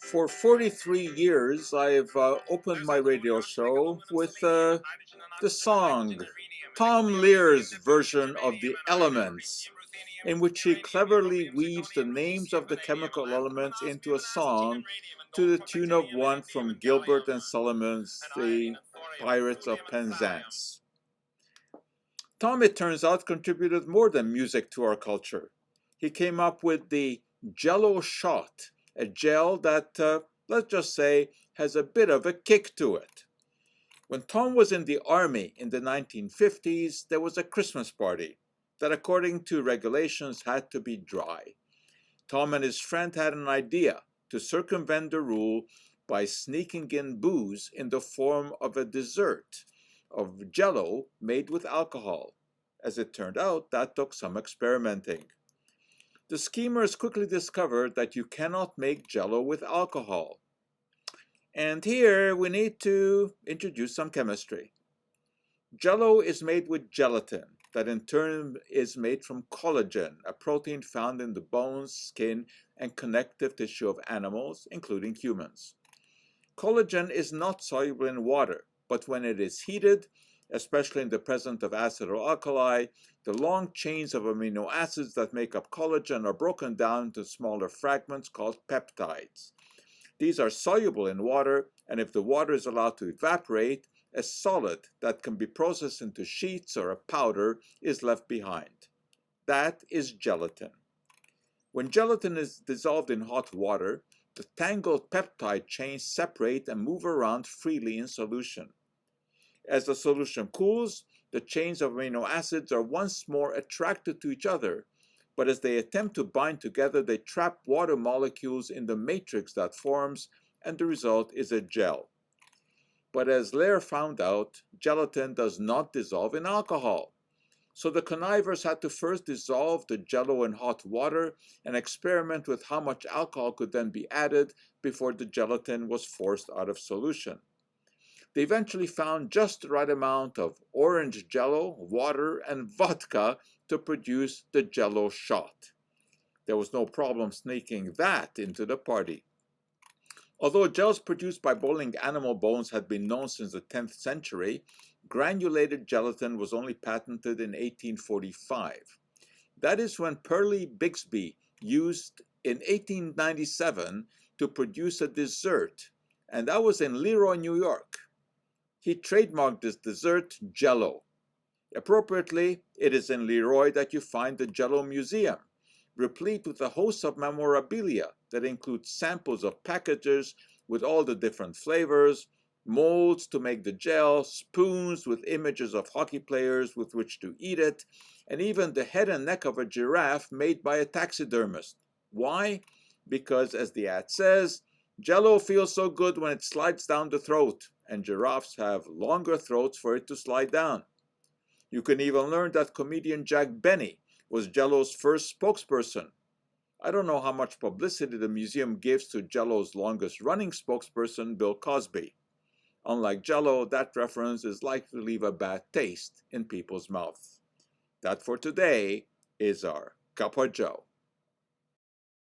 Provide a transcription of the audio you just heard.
For 43 years, I've opened my radio show with the song, Tom Lehrer's version of the elements, in which he cleverly weaves the names of the chemical elements into a song to the tune of one from Gilbert and Sullivan's The Pirates of Penzance. Tom, it turns out, contributed more than music to our culture. He came up with the Jell-O shot, a gel that, let's just say, has a bit of a kick to it. When Tom was in the Army in the 1950s, there was a Christmas party that, according to regulations, had to be dry. Tom and his friend had an idea to circumvent the rule by sneaking in booze in the form of a dessert of Jell-O made with alcohol. As it turned out, that took some experimenting. The schemers quickly discovered that you cannot make Jell-O with alcohol. And here we need to introduce some chemistry. Jell-O is made with gelatin, that in turn is made from collagen, a protein found in the bones, skin, and connective tissue of animals, including humans. Collagen is not soluble in water, but when it is heated, especially in the presence of acid or alkali, the long chains of amino acids that make up collagen are broken down into smaller fragments called peptides. These are soluble in water, and if the water is allowed to evaporate, a solid that can be processed into sheets or a powder is left behind. That is gelatin. When gelatin is dissolved in hot water, the tangled peptide chains separate and move around freely in solution. As the solution cools, the chains of amino acids are once more attracted to each other, but as they attempt to bind together, they trap water molecules in the matrix that forms, and the result is a gel. But as Lehrer found out, gelatin does not dissolve in alcohol. So the connivers had to first dissolve the Jell-O in hot water and experiment with how much alcohol could then be added before the gelatin was forced out of solution. They eventually found just the right amount of orange Jell-O, water, and vodka to produce the Jell-O shot. There was no problem sneaking that into the party. Although gels produced by boiling animal bones had been known since the 10th century, granulated gelatin was only patented in 1845. That is when Pearlie Bixby used in 1897 to produce a dessert, and that was in Leroy, New York. He trademarked this dessert Jell-O. Appropriately, it is in Leroy that you find the Jell-O Museum, replete with a host of memorabilia that includes samples of packages with all the different flavors, molds to make the gel, spoons with images of hockey players with which to eat it, and even the head and neck of a giraffe made by a taxidermist. Why? Because, as the ad says, Jell-O feels so good when it slides down the throat, and giraffes have longer throats for it to slide down. You can even learn that comedian Jack Benny was Jell-O's first spokesperson. I don't know how much publicity the museum gives to Jell-O's longest running spokesperson, Bill Cosby. Unlike Jell-O, that reference is likely to leave a bad taste in people's mouths. That for today is our Cup of Joe.